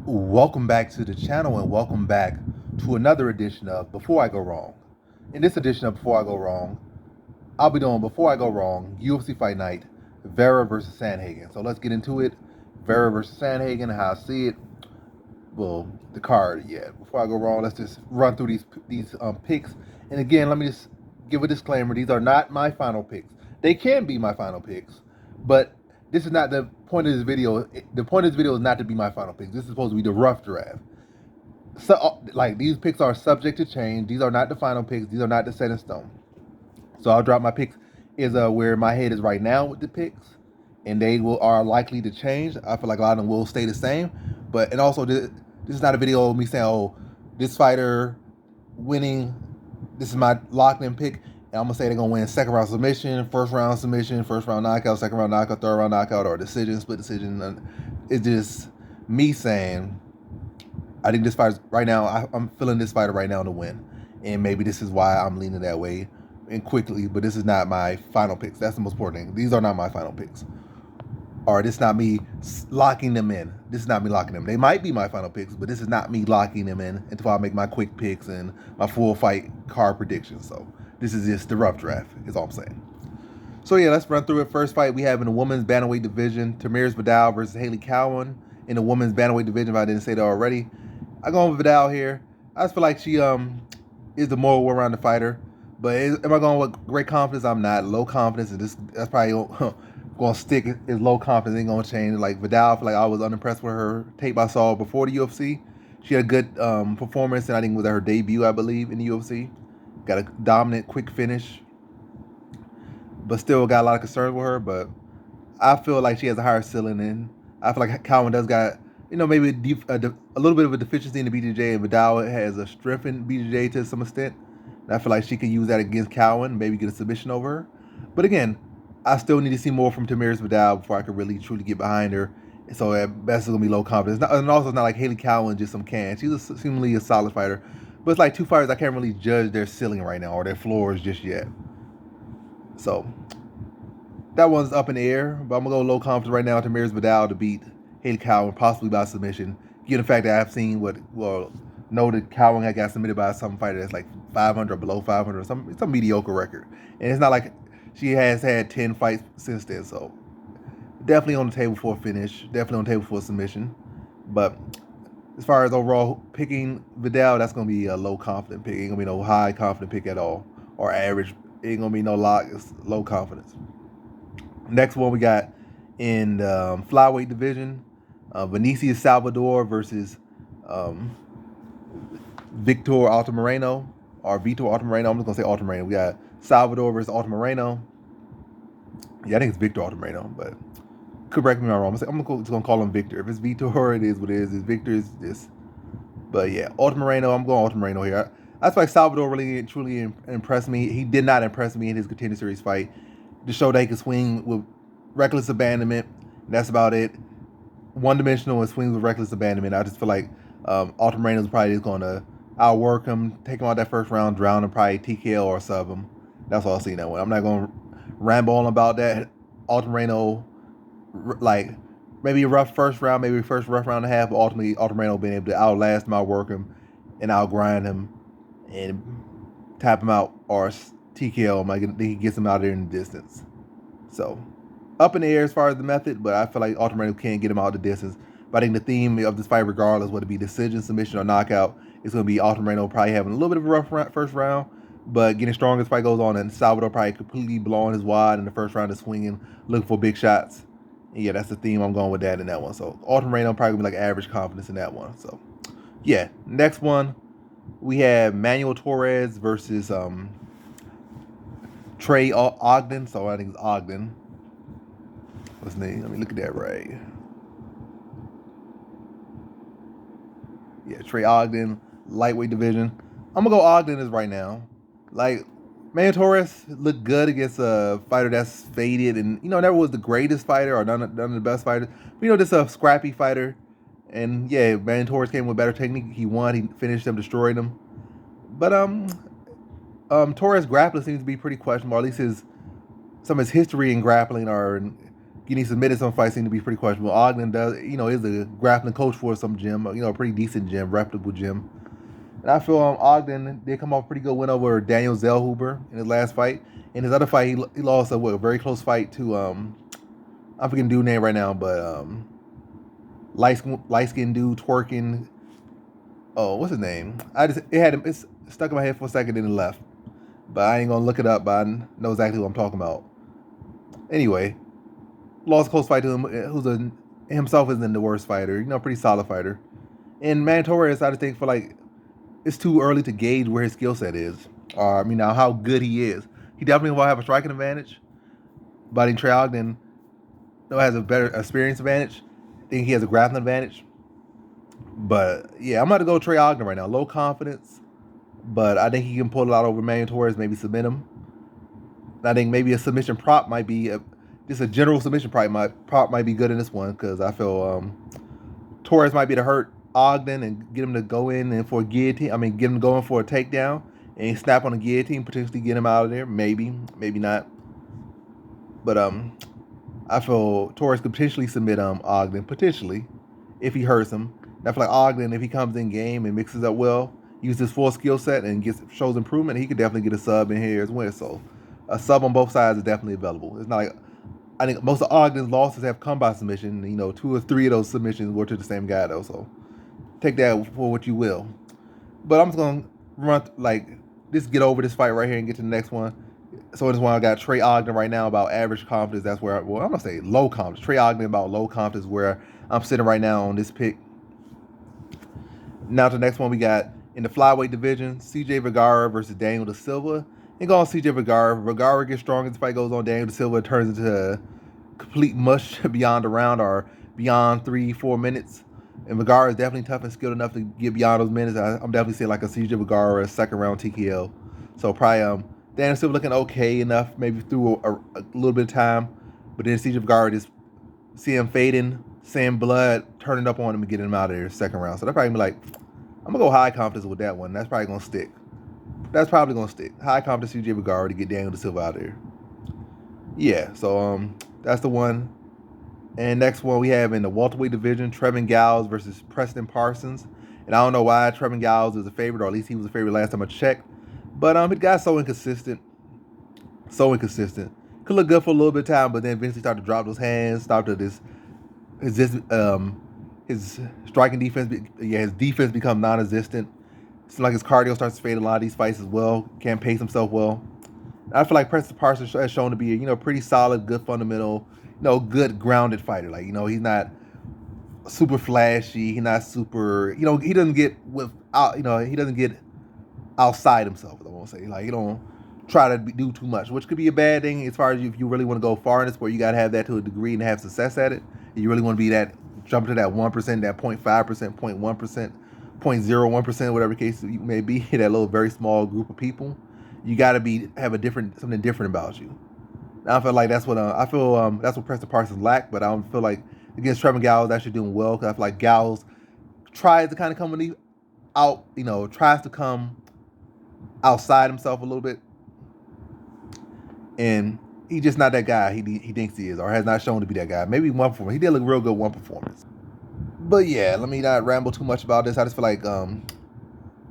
Welcome back to the channel and welcome back to another edition of Before I Go Wrong. In this edition of Before I Go Wrong, I'll be doing Before I Go Wrong, UFC Fight Night, Vera versus Sandhagen. So let's get into it. Vera versus Sandhagen, how I see it. Well, the card, yeah. Before I go wrong, let's just run through these picks. And again, let me just give a disclaimer. These are not my final picks. They can be my final picks, but this is not the point of this video. The point of this video is not to be my final picks. This is supposed to be the rough draft. So, like, these picks are subject to change. These are not the final picks. These are not the set in stone. So I'll drop my picks is where my head is right now with the picks, and they are likely to change. I feel like a lot of them will stay the same, and also this is not a video of me saying, oh, this fighter winning. This is my locked in pick, and I'm gonna say they're gonna win second round submission, first round knockout, second round knockout, third round knockout, or decision, split decision. It's just me saying I think this fighter right now. I'm feeling this fighter right now to win, and maybe this is why I'm leaning that way and quickly. But this is not my final picks. That's the most important thing. These are not my final picks. Or this is not me locking them in. This is not me locking them. They might be my final picks, but this is not me locking them in until I make my quick picks and my full fight card predictions. So this is just the rough draft, is all I'm saying. So yeah, let's run through it. First fight we have in the women's bantamweight division, Tamires Vidal versus Haley Cowan in the women's bantamweight division, if I didn't say that already. I'm going with Vidal here. I just feel like she is the more well-rounded fighter. But am I going with great confidence? I'm not. Low confidence, and that's probably going to stick. Is low confidence, ain't going to change. Like Vidal, I feel like I was unimpressed with her tape I saw before the UFC. She had a good performance, and I think it was her debut, I believe, in the UFC. Got a dominant, quick finish, but still got a lot of concerns with her. But I feel like she has a higher ceiling, and I feel like Cowan does got, maybe a little bit of a deficiency in the BJJ, and Vidal has a strengthened BJJ to some extent. And I feel like she could use that against Cowan, maybe get a submission over her. But again, I still need to see more from Tamires Vidal before I could really truly get behind her. So at best, it's going to be low confidence. And also, it's not like Haley Cowan just some can. She's seemingly a solid fighter. But it's like two fighters I can't really judge their ceiling right now or their floors just yet. So that one's up in the air. But I'm going to go low confidence right now. Tamires Vidal to beat Haley Cowan, possibly by submission. Given the fact that I've seen know that Cowan got submitted by some fighter that's like 500 or below 500 or some mediocre record. And it's not like she has had 10 fights since then. So definitely on the table for a finish. Definitely on the table for a submission. But as far as overall picking Vidal, that's going to be a low confident pick. Ain't going to be no high confident pick at all. Or average. Ain't going to be no lock. It's low confidence. Next one we got in the flyweight division. Vinicius Salvador versus Vitor Altamirano. I'm just going to say Altamirano. We got Salvador versus Altamirano. Yeah, I think it's Victor Altamirano, but correct me if I'm wrong. I'm just going to call him Victor. If it's Vitor, it is what it is. If Victor is this. But yeah, Altamirano, I'm going Altamirano here. I feel like Salvador really, truly impressed me. He did not impress me in his Contender Series fight. Just showed that he could swing with reckless abandonment. That's about it. One-dimensional and swings with reckless abandonment. I just feel like Altamirano is probably just going to outwork him, take him out that first round, drown him, probably TKO or sub him. That's all I'll see in that one. I'm not going to ramble on about that. Altamirano, like, maybe a rough first round, maybe first rough round and a half, but ultimately Altamirano being able to outlast him, outwork him, and outgrind him, and tap him out or TKO him. Like, he gets him out there in the distance. So up in the air as far as the method, but I feel like Altamirano can't get him out the distance. But I think the theme of this fight, regardless whether it be decision, submission, or knockout, is going to be Altamirano probably having a little bit of a rough first round, but getting stronger as the fight goes on, and Salvador probably completely blowing his wad in the first round and swinging, looking for big shots. And yeah, that's the theme. I'm going with that in that one. So Altamirano probably going to be like average confidence in that one. So yeah, next one, we have Manuel Torres versus Trey Ogden. So I think it's Ogden. What's his name? Let me look at that right. Yeah, Trey Ogden, lightweight division. I'm going to go Ogden as right now. Like, Manuel Torres looked good against a fighter that's faded and, never was the greatest fighter or none of the best fighters. But, just a scrappy fighter. And, yeah, Manuel Torres came with better technique. He won. He finished him, destroyed him. But Torres' grappling seems to be pretty questionable. Or at least some of his history in grappling are getting submitted some fights seem to be pretty questionable. Ogden does, is a grappling coach for some gym, a pretty decent gym, reputable gym. And I feel Ogden did come off a pretty good win over Daniel Zellhuber in his last fight. In his other fight, he lost a very close fight to I'm forgetting dude's name right now, but light skinned dude twerking. Oh, what's his name? It's stuck in my head for a second and it left. But I ain't gonna look it up, but I know exactly what I'm talking about. Anyway, lost a close fight to him, himself isn't the worst fighter, pretty solid fighter. And man, Torres, I just think it's too early to gauge where his skill set is. Now how good he is. He definitely will have a striking advantage. But I think Trey Ogden has a better experience advantage. I think he has a grappling advantage. But yeah, I'm about to go Trey Ogden right now. Low confidence, but I think he can pull it out over Manuel Torres, maybe submit him. I think maybe a submission prop might be just a general submission prop might be good in this one because I feel Torres might be to hurt Ogden and get him to go in and for a guillotine. Get him going for a takedown and snap on a guillotine, potentially get him out of there. Maybe not. But I feel Torres could potentially submit Ogden, potentially, if he hurts him. And I feel like Ogden, if he comes in game and mixes up well, uses his full skill set and shows improvement, he could definitely get a sub in here as well. So a sub on both sides is definitely available. It's not like I think most of Ogden's losses have come by submission. 2 or 3 of those submissions were to the same guy though. So take that for what you will. But I'm just gonna just get over this fight right here and get to the next one. So this one I got Trey Ogden right now about average confidence. That's where I'm gonna say low confidence. Trey Ogden about low confidence where I'm sitting right now on this pick. Now to the next one we got in the flyweight division, CJ Vergara versus Daniel Da Silva. And go on CJ Vergara. Vergara gets strong as the fight goes on. Daniel Da Silva turns into complete mush beyond a round or beyond 3-4 minutes. And Vergara is definitely tough and skilled enough to get beyond those minutes. I'm definitely saying like a CJ Vergara second round TKO. So probably Daniel Silva looking okay enough, maybe through a little bit of time. But then CJ Vergara just see him fading, seeing blood, turning up on him and getting him out of there second round. So that's probably I'm gonna go high confidence with that one. That's probably gonna stick. High confidence CJ Vergara to get Daniel Da Silva out of there. Yeah, so that's the one. And next one we have in the welterweight division, Trevin Giles versus Preston Parsons. And I don't know why Trevin Giles is a favorite, or at least he was a favorite last time I checked. But he got so inconsistent. Could look good for a little bit of time, but then eventually started to drop those hands, his striking defense, his defense become non-existent. Seems like his cardio starts to fade a lot of these fights as well. Can't pace himself well. I feel like Preston Parsons has shown to be a pretty solid, good fundamental, good grounded fighter. He's not super flashy. He's not super. He doesn't get he doesn't get outside himself. I won't say he don't try to do too much, which could be a bad thing as far as if you really want to go far in this, where you got to have that to a degree and have success at it. You really want to be jump to that 1%, that 0.5%, 0.1%. 0.01%, whatever case you may be, that little very small group of people, you got to have something different about you. And I feel like that's what Preston Parsons lacked, but I don't feel like against Trevin Giles actually doing well because I feel like Giles tries to kind of come out, tries to come outside himself a little bit, and he's just not that guy he thinks he is, or has not shown to be that guy. Maybe one performance, he did look real good one performance. But yeah, let me not ramble too much about this. I just feel like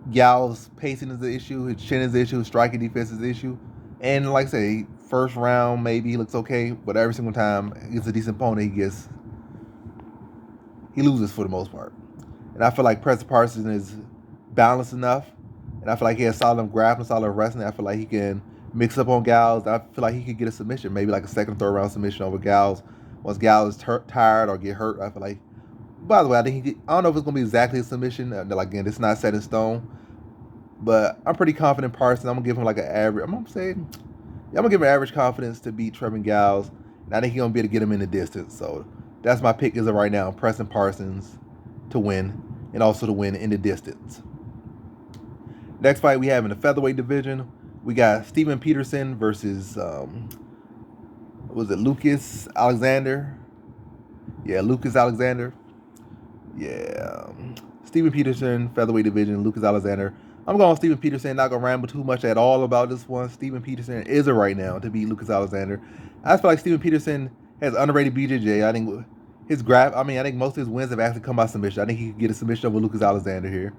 Giles' pacing is the issue, his chin is the issue, his striking defense is the issue. And like I say, first round maybe he looks okay, but every single time against a decent opponent he loses for the most part. And I feel like Preston Parsons is balanced enough, and I feel like he has solid grappling, solid wrestling. I feel like he can mix up on Giles. I feel like he could get a submission, maybe like a second, third round submission over Giles. Once Giles is tired or get hurt, I feel like. By the way, I don't know if it's going to be exactly a submission. Again, it's not set in stone. But I'm pretty confident Parsons. I'm going to give him like an average. I'm going to give him average confidence to beat Trevin Giles. And I think he's going to be able to get him in the distance. So that's my pick as of right now. Preston Parsons to win, and also to win in the distance. Next fight we have in the featherweight division, we got Steven Peterson versus, Lucas Alexander? Yeah, Lucas Alexander. Yeah, Steven Peterson, featherweight division, Lucas Alexander. I'm going Steven Peterson. Not going to ramble too much at all about this one. Steven Peterson is a right now to beat Lucas Alexander. I feel like Steven Peterson Has underrated BJJ. I think his grab. I mean, I think most of his wins have actually come by submission. I think he could get a submission over Lucas Alexander here,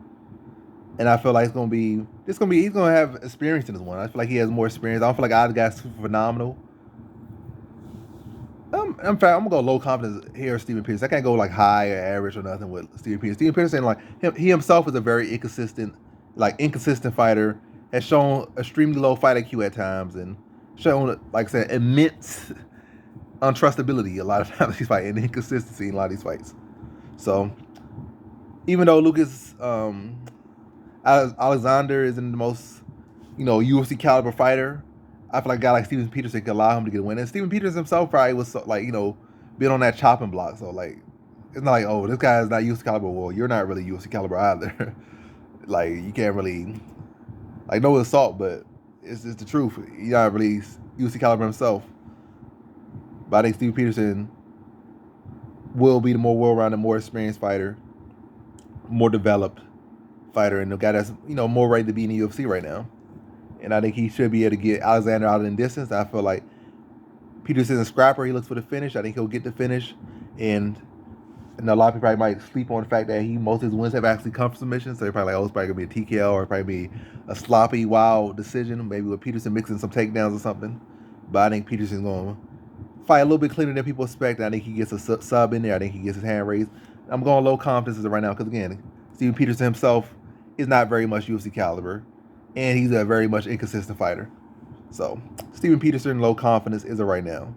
and I feel like he's gonna have experience in this one. I feel like he has more experience. I don't feel like either guy's super phenomenal. In fact, I'm gonna go low confidence here, Steven Peterson. I can't go like high or average or nothing with Steven Peterson. Steven Peterson, like he himself is a very inconsistent fighter. Has shown extremely low fight IQ at times, and shown, like I said, immense untrustability a lot of times he's fighting, inconsistency in a lot of these fights. So even though Lucas Alexander isn't the most UFC caliber fighter, I feel like a guy like Steven Peterson could allow him to get a win. And Steven Peterson himself probably was been on that chopping block. So like it's not like, oh, this guy is not UFC caliber. Well, you're not really UFC caliber either. Like you can't really no assault, but it's just the truth. He's not really UFC caliber himself. But I think Steve Peterson will be the more well-rounded, more experienced fighter, more developed fighter, and the guy that's more ready to be in the UFC right now. And I think he should be able to get Alexander out in distance. I feel like Peterson's a scrapper. He looks for the finish. I think he'll get the finish. And a lot of people probably might sleep on the fact that most of his wins have actually come from submissions. So they're probably like, oh, it's probably going to be a TKO or probably be a sloppy, wild decision. Maybe with Peterson mixing some takedowns or something. But I think Peterson's going to fight a little bit cleaner than people expect. I think he gets a sub in there. I think he gets his hand raised. I'm going low confidence right now because, again, Steven Peterson himself is not very much UFC caliber. And he's a very much inconsistent fighter. So, Steven Peterson, low confidence is it right now.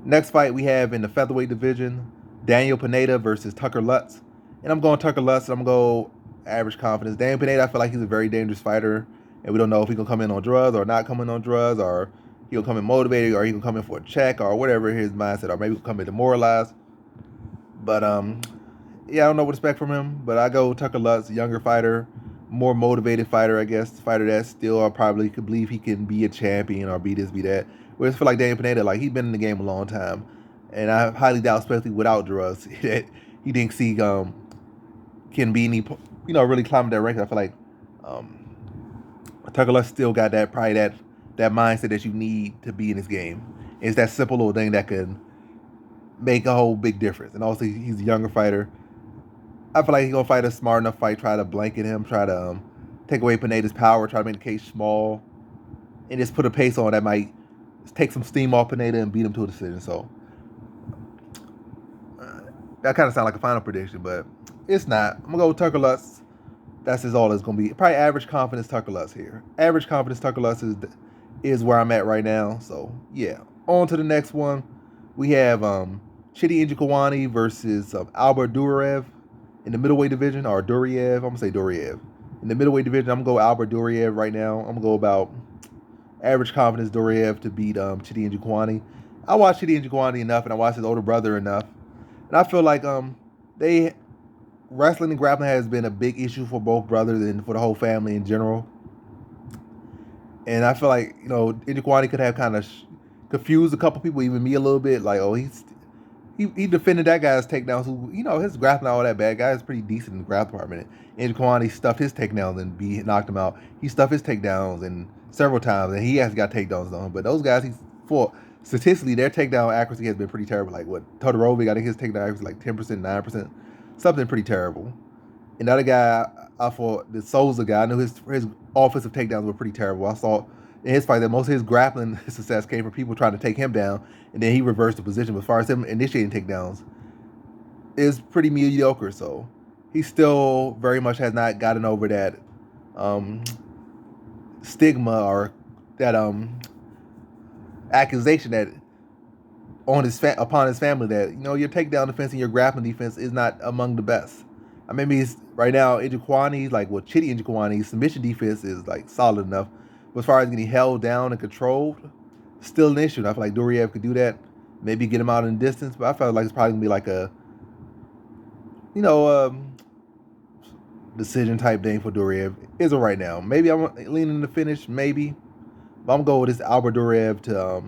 Next fight we have in the featherweight division, Daniel Pineda versus Tucker Lutz. And I'm going Tucker Lutz, and I'm going to go average confidence. Daniel Pineda, I feel like he's a very dangerous fighter. And we don't know if he's going to come in on drugs or not come in on drugs, or he'll come in motivated, or he'll come in for a check, or whatever his mindset, or maybe he'll come in demoralized. But, yeah, I don't know what to expect from him. But I go Tucker Lutz, younger fighter, more motivated fighter, I guess. Fighter that still probably could believe he can be a champion or be this, be that. Whereas I feel like Daniel Pineda, like he's been in the game a long time, and I highly doubt, especially without drugs, that he thinks he can be any, really climbing that rank. I feel like Tucker Lutz still got that mindset that you need to be in this game. It's that simple little thing that can make a whole big difference. And also, he's a younger fighter. I feel like he's going to fight a smart enough fight, try to blanket him, try to take away Pineda's power, try to make the cage small, and just put a pace on that might take some steam off Pineda and beat him to a decision. So, that kind of sounds like a final prediction, but it's not. I'm going to go with Tucker Lutz. That's all it's going to be. Probably average confidence Tucker Lutz here. Average confidence Tucker Lutz is where I'm at right now. So, yeah. On to the next one. We have Chidi Njokuani versus Albert Duraev. In the middleweight division, or Duriev, I'm going to say Duriev. In the middleweight division, I'm going to go Albert Duriev right now. I'm going to go about average confidence Duriev to beat Chidi Njokuani. I watched Chidi Njokuani enough, and I watched his older brother enough. And I feel like wrestling and grappling has been a big issue for both brothers and for the whole family in general. And I feel like, Njokuani could have kind of confused a couple people, even me a little bit. Like, oh, he defended that guy's takedowns. Who, his grappling, all that bad guy is pretty decent in the grappling department. And Kwani stuffed his takedowns and knocked him out. He stuffed his takedowns and several times, and he has got takedowns on him. But those guys, statistically, their takedown accuracy has been pretty terrible. Like what Todorovic, I think his takedown accuracy like 10%, 9%, something pretty terrible. And the other guy, I thought the Souza guy, I knew his offensive takedowns were pretty terrible. I saw in his fight that most of his grappling success came from people trying to take him down, and then he reversed the position. But as far as him initiating takedowns, is pretty mediocre. So he still very much has not gotten over that stigma or that accusation that upon his family that your takedown defense and your grappling defense is not among the best. I mean, he's right now Njokuani, Chidi Njokuani's submission defense is like solid enough. But as far as getting held down and controlled, still an issue. And I feel like Duriev could do that. Maybe get him out in distance. But I felt like it's probably going to be like a, decision type thing for Duriev. Is it right now? Maybe I'm leaning to finish, maybe. But I'm going with this Albert Duriev to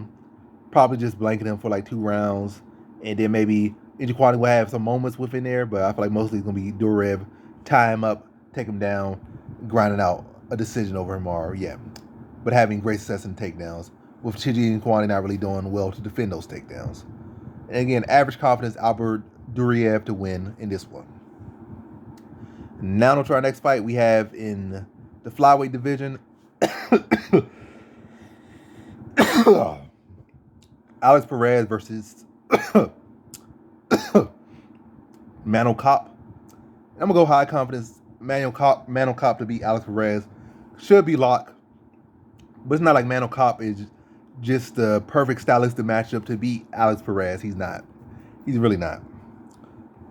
probably just blanket him for like 2 rounds. And then maybe Njokuani will have some moments within there. But I feel like mostly it's going to be Duriev, tie him up, take him down, grinding out a decision over him, or but having great success in takedowns, with Chidi Njokuani not really doing well to defend those takedowns. And again, average confidence, Albert Durian to win in this one. Now to our next fight we have in the flyweight division. Alex Perez versus Mano Cop. I'm gonna go high confidence. Mano Cop to beat Alex Perez. Should be lock, but it's not like Mano Cop is just the perfect stylistic matchup to beat Alex Perez. He's not. He's really not.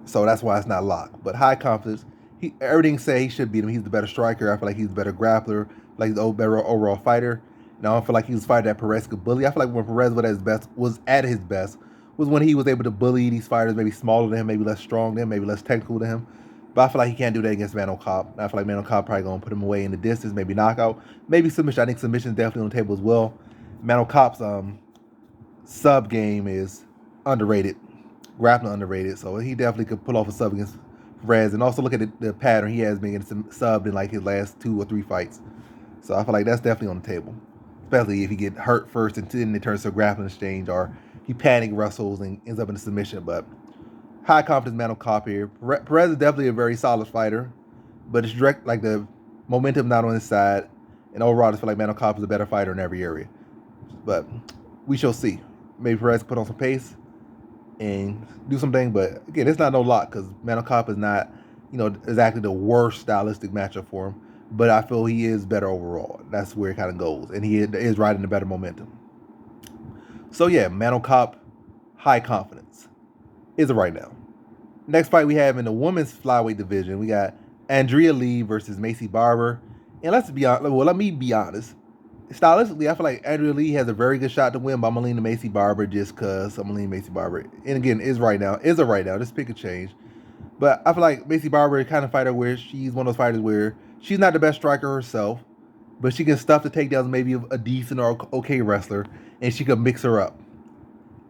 So that's why it's not locked. But high confidence. Everything say he should beat him. He's the better striker. I feel like he's the better grappler. Like he's the better overall fighter. And I don't feel like he was fighting that Perez could bully. I feel like when Perez was at his best was when he was able to bully these fighters, maybe smaller than him, maybe less strong than him, maybe less technical than him. But I feel like he can't do that against Mano Cop. I feel like Mano Cop probably gonna put him away in the distance, maybe knockout, maybe submission. I think submission is definitely on the table as well. Mano Cop's sub game is underrated, grappling underrated, so he definitely could pull off a sub against Perez. And also look at the pattern he has been getting subbed in like his last 2 or 3 fights. So I feel like that's definitely on the table, especially if he get hurt first and then it turns to a grappling exchange, or he panic wrestles and ends up in a submission. But high confidence Mano Cop here. Perez is definitely a very solid fighter, but it's direct, like the momentum not on his side, and overall I just feel like Mano Cop is a better fighter in every area. But we shall see. Maybe Perez can put on some pace and do something, but again, it's not no lock because Mano Cop is not, exactly the worst stylistic matchup for him. But I feel he is better overall. That's where it kind of goes, and he is riding the better momentum. So yeah, Mano Cop, high confidence is it right now. Next fight we have in the women's flyweight division, we got Andrea Lee versus Macy Barber. And let's be honest. Well, let me be honest. Stylistically, I feel like Andrea Lee has a very good shot to win, but I'm gonna lean to Macy Barber just because I'm gonna lean to Macy Barber. And again, is a right now. Just pick a change. But I feel like Macy Barber is the kind of fighter where she's one of those fighters where she's not the best striker herself, but she can stuff the takedowns maybe of a decent or okay wrestler, and she can mix her up.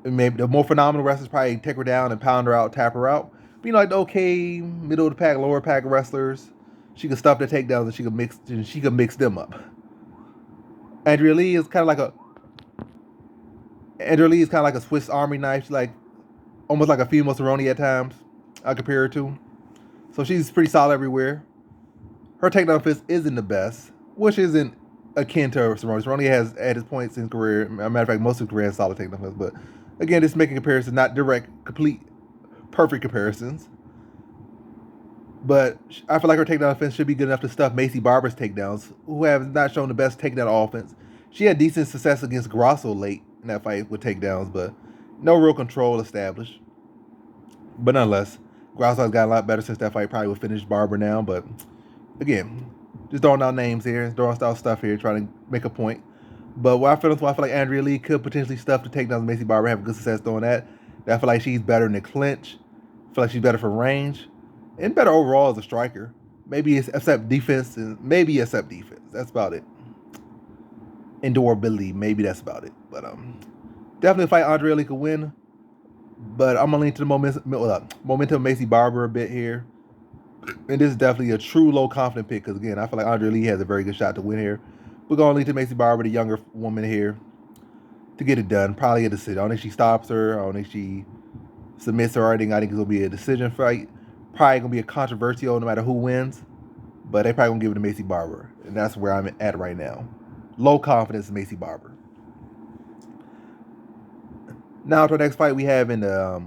And maybe the more phenomenal wrestlers probably take her down and pound her out, tap her out. But like the okay middle of the pack, lower pack wrestlers, she can stuff the takedowns and she can mix them up. Andrea Lee is kind of like a Swiss Army knife. She's like almost like a female Cerrone at times. I compare her to. So she's pretty solid everywhere. Her takedown offense isn't the best, which isn't akin to Cerrone. Cerrone has at his points in his career. As a matter of fact, most of his career has solid takedown offense. But again, just making comparisons, not direct, complete, perfect comparisons. But I feel like her takedown offense should be good enough to stuff Macy Barber's takedowns, who have not shown the best takedown offense. She had decent success against Grasso late in that fight with takedowns, but no real control established. But nonetheless, Grasso has got a lot better since that fight. Probably would finish Barber now, but again, just throwing out names here, throwing out stuff here, trying to make a point. But what I feel like Andrea Lee could potentially stuff the takedowns of Macy Barber, have good success doing that. I feel like she's better in the clinch. I feel like she's better for range. And better overall as a striker. Maybe except defense. That's about it. Endurability, maybe that's about it. But definitely a fight Andrea Lee could win. But I'm gonna lean to the momentum of Macy Barber a bit here. And this is definitely a true low confident pick because again, I feel like Andrea Lee has a very good shot to win here. We're gonna lean to Macy Barber, the younger woman here, to get it done. Probably a decision. I don't think she stops her. I don't think she submits her. I think it's gonna be a decision fight. Probably gonna be a controversial no matter who wins, but they probably gonna give it to Macy Barber, and that's where I'm at right now. Low confidence in Macy Barber. Now to our next fight we have in the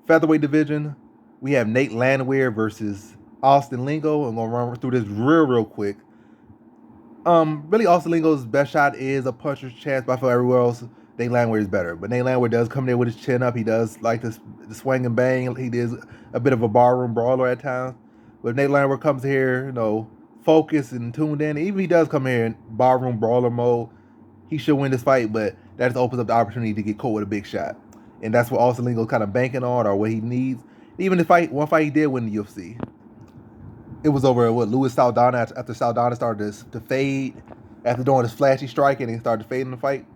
featherweight division, we have Nate Landwehr versus Austin Lingo. I'm gonna run through this real quick. Really Austin Lingo's best shot is a puncher's chance, but I feel everywhere else Nate Landwehr is better. But Nate Landwehr does come there with his chin up. He does like the swing and bang. He is a bit of a barroom brawler at times. But Nate Landwehr comes here, focused and tuned in. Even if he does come here in barroom brawler mode, he should win this fight. But that just opens up the opportunity to get caught with a big shot. And that's what Austin Lingo's kind of banking on, or what he needs. Even one fight he did win the UFC. It was over Luis Saldana after Saldana started to fade after doing his flashy striking and he started fading the fight.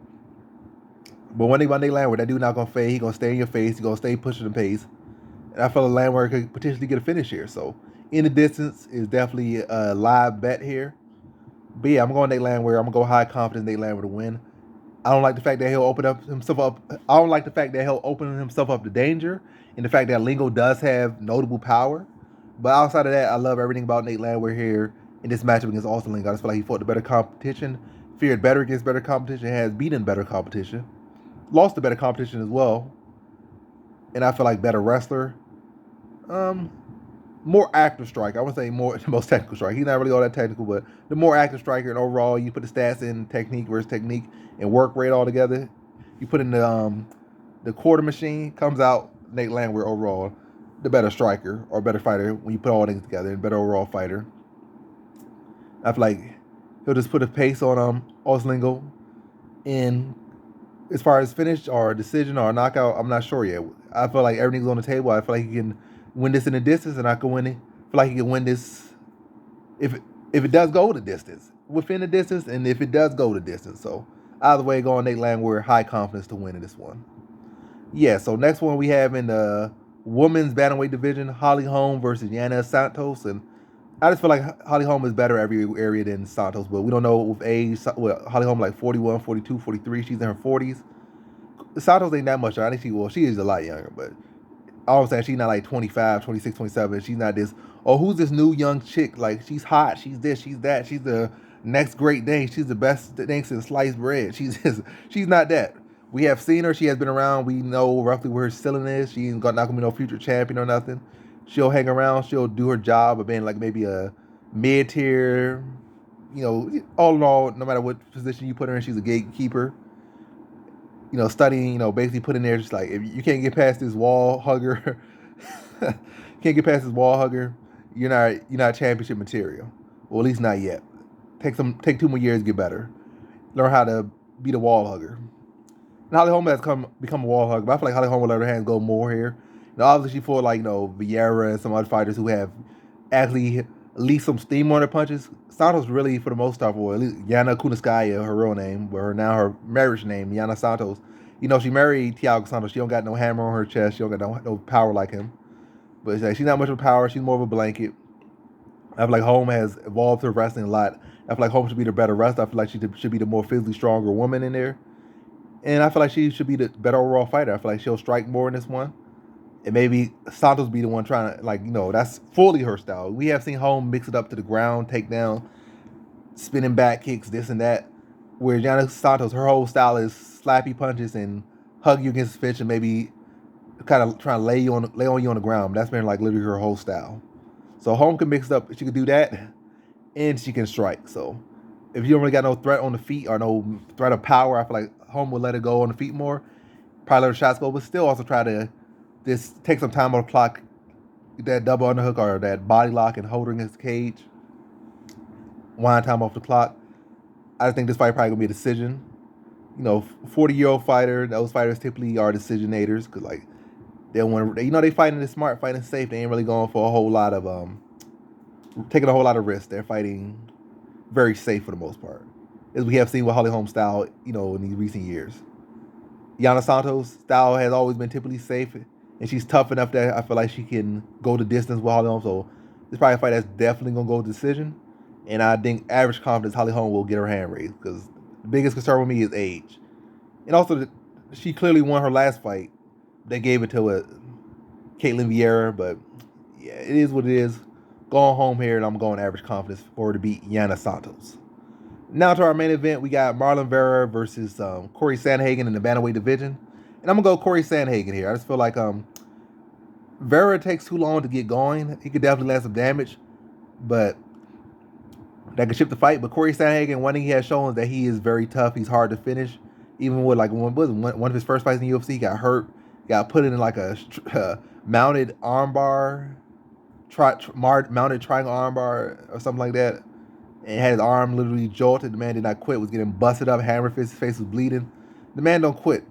But one thing about Nate Landwehr, that dude not gonna fade. He gonna stay in your face. He gonna stay pushing the pace. And I feel like Landwehr could potentially get a finish here. So in the distance is definitely a live bet here. But yeah, I'm going Nate Landwehr. I'm gonna go high confidence Nate Landwehr to win. I don't like the fact that he'll open up himself up. I don't like the fact that he'll open himself up to danger, and the fact that Lingo does have notable power. But outside of that, I love everything about Nate Landwehr here in this matchup against Austin Lingo. I just feel like he fought the better competition, feared better against better competition, has beaten better competition, lost to better competition as well, and I feel like better wrestler. Um, More active striker. I wouldn't say more the most technical striker. He's not really all that technical, but the more active striker. And overall, you put the stats in technique versus technique and work rate all together. You put in the quarter machine, comes out Nate Landwehr overall the better striker or better fighter when you put all things together, and better overall fighter. I feel like he'll just put a pace on Oslingo. And as far as finish or a decision or a knockout, I'm not sure yet. I feel like everything's on the table. I feel like he can win this in the distance, and I can win it. I feel like he can win this if it does go the distance, within the distance, and if it does go the distance. So either way, going Nate Landwehr, high confidence to win in this one. Yeah. So next one we have in the women's bantamweight division, Holly Holm versus Yana Santos, and I just feel like Holly Holm is better every area than Santos, but we don't know with age. Well, Holly Holm like 41, 42, 43. She's in her 40s. Santos ain't that much. I think she is a lot younger, but all I'm saying, she's not like 25, 26, 27. She's not this, oh, who's this new young chick? Like, she's hot. She's this, she's that. She's the next great thing. She's the best thing since sliced bread. She's not that. We have seen her. She has been around. We know roughly where her ceiling is. She ain't not going to be no future champion or nothing. She'll hang around. She'll do her job of being like maybe a mid-tier, all in all, no matter what position you put her in, she's a gatekeeper. Studying, basically put in there just like, if you can't get past this wall hugger, you're not championship material. Well, at least not yet. Take 2 more years to get better. Learn how to be the wall hugger. And Holly Holm has become a wall hugger, but I feel like Holly Holm will let her hands go more here. Obviously she fought like, Vera and some other fighters who have actually at least some steam on their punches. Santos really, for the most part, or at least Yana Kuniskaya, her real name, but her marriage name, Yana Santos. She married Thiago Santos. She don't got no hammer on her chest. She don't got no power like him. But she's not much of a power. She's more of a blanket. I feel like Holm has evolved her wrestling a lot. I feel like Holm should be the better wrestler. I feel like she should be the more physically stronger woman in there. And I feel like she should be the better overall fighter. I feel like she'll strike more in this one. And maybe Santos be the one trying to, that's fully her style. We have seen Holm mix it up to the ground, take down, spinning back kicks, this and that. Where Yana Santos, her whole style is slappy punches and hug you against the fence and maybe kind of trying to lay on you on the ground. That's been like literally her whole style. So Holm can mix it up. She can do that, and she can strike. So if you don't really got no threat on the feet or no threat of power, I feel like Holm will let it go on the feet more. Probably let her shots go, but still also try to just take some time on the clock, that double underhook or that body lock and hold her against the cage. Wind time off the clock. I think this fight probably gonna be a decision. 40-year-old fighter. Those fighters typically are decisionators because they want to. They fighting this smart, fighting safe. They ain't really going for a whole lot of taking a whole lot of risks. They're fighting very safe for the most part, as we have seen with Holly Holm style. In these recent years, Yana Santos style has always been typically safe, and she's tough enough that I feel like she can go the distance with Holly Holm. So it's probably a fight that's definitely gonna go decision. And I think average confidence Holly Holm will get her hand raised because the biggest concern with me is age. And also, she clearly won her last fight. They gave it to Caitlin Vieira, but yeah, it is what it is. Going home here, and I'm going average confidence for her to beat Yana Santos. Now to our main event, we got Marlon Vera versus Corey Sandhagen in the bantamweight division. And I'm going to go Corey Sandhagen here. I just feel like Vera takes too long to get going. He could definitely land some damage, but that could shift the fight. But Corey Sandhagen, one thing he has shown is that he is very tough. He's hard to finish. Even with one of his first fights in the UFC, he got hurt, got put in like a mounted armbar, mounted triangle armbar or something like that, and had his arm literally jolted. The man did not quit, was getting busted up, hammer fist, his face was bleeding. The man don't quit.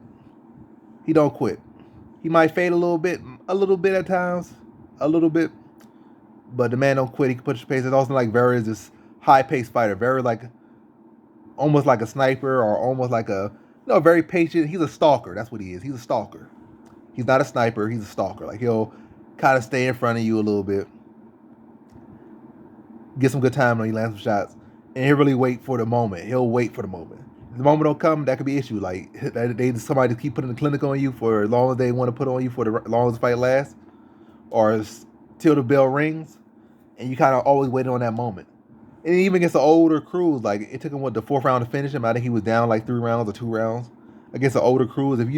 He don't quit. He might fade a little bit at times, but the man don't quit. He can push the pace. It's also like Vera is this high-paced fighter. Vera like almost like a sniper or almost like very patient. He's a stalker. That's what he is. He's a stalker. He's not a sniper. He's a stalker. Like he'll kind of stay in front of you a little bit, get some good time when he lands some shots, and he'll really wait for the moment. the moment don't come, that could be an issue. Like somebody keep putting the clinic on you for as long as they want to put on you for the long as the fight lasts, or till the bell rings, and you kind of always waiting on that moment. And even against the older crews, like it took him the 4th round to finish him. I think he was down like 3 rounds or 2 rounds against the older crews. If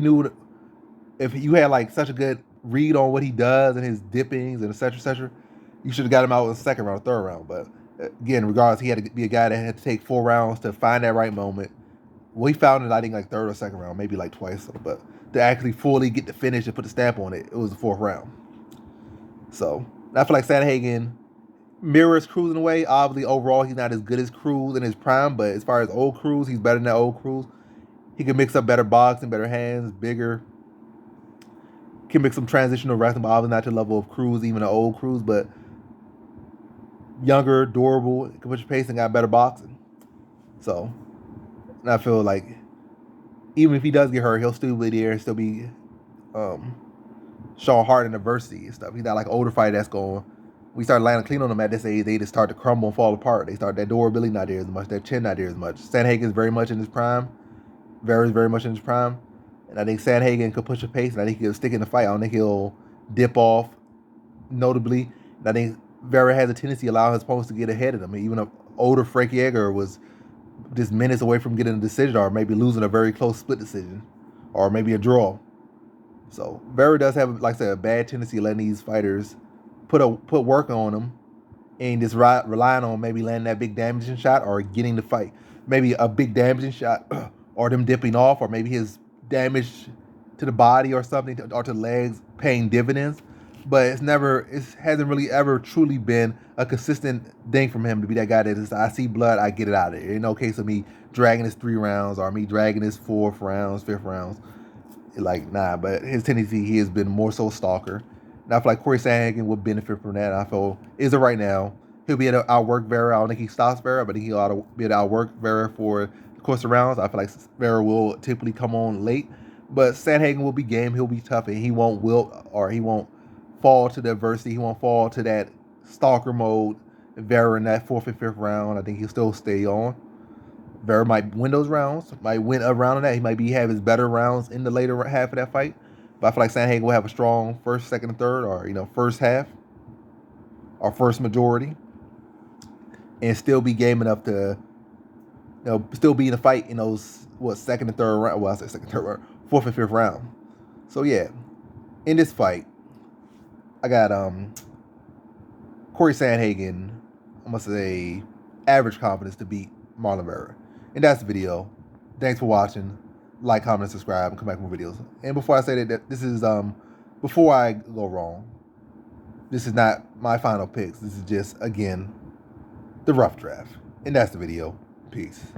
you had like such a good read on what he does and his dippings and etc., you should have got him out in the 2nd round, 3rd round. But again, regardless, he had to be a guy that had to take 4 rounds to find that right moment. Well, he found it, I think, like 3rd or 2nd round, maybe like twice. But to actually fully get the finish and put the stamp on it, it was the 4th round. So I feel like Sandhagen mirrors Cruz in a way. Obviously, overall, he's not as good as Cruz in his prime, but as far as old Cruz, he's better than that old Cruz. He can mix up better boxing, better hands, bigger. Can mix some transitional wrestling, but obviously not to the level of Cruz, even the old Cruz, but younger, durable, can push your pace and got better boxing. So, and I feel like even if he does get hurt, he'll still be there and still be Sean Hart in adversity and stuff. He's not like older fighter that's going. We start landing clean on them at this age, they just start to crumble and fall apart. They start that durability not there as much, that chin not there as much. Sandhagen's very much in his prime. Vera's very much in his prime. And I think Sandhagen could push a pace, and I think he'll stick in the fight. I don't think he'll dip off notably. And I think Vera has a tendency to allow his opponents to get ahead of him. Even an older Frank Yeager was just minutes away from getting a decision, or maybe losing a very close split decision, or maybe a draw. So Vera does have, like I said, a bad tendency of letting these fighters put work on them and just relying on maybe landing that big damaging shot or getting the fight. Maybe a big damaging shot or them dipping off, or maybe his damage to the body or something, or to the legs paying dividends. But it hasn't really ever truly been a consistent thing from him to be that guy that is, I see blood, I get it out of there. In no case of me dragging his 3 rounds or me dragging his 4th rounds, 5th rounds. Like, nah, but his tendency, he has been more so stalker. And I feel like Corey Sandhagen would benefit from that. I feel, is it right now, he'll be able to outwork Vera. I don't think he stops Vera, but he'll be able to outwork Vera for the course of rounds. I feel like Vera will typically come on late, but Sandhagen will be game. He'll be tough, and he won't wilt, or he won't fall to the adversity. He won't fall to that stalker mode. Vera in that 4th and 5th round, I think he'll still stay on. Vera might win those rounds, might win a round of that. He might have his better rounds in the later half of that fight. But I feel like Sandhagen will have a strong 1st, 2nd, and 3rd, or first half, or first majority, and still be game enough to, still be in the fight in those 2nd and 3rd round. Well, I say 2nd, 3rd round, 4th and 5th round. So yeah, in this fight, I got Corey Sandhagen. I'm gonna say average confidence to beat Marlon Vera. And that's the video. Thanks for watching. Like, comment, and subscribe, and come back with more videos. And before I say that this is before I go wrong, this is not my final picks. This is just, again, the rough draft. And that's the video. Peace.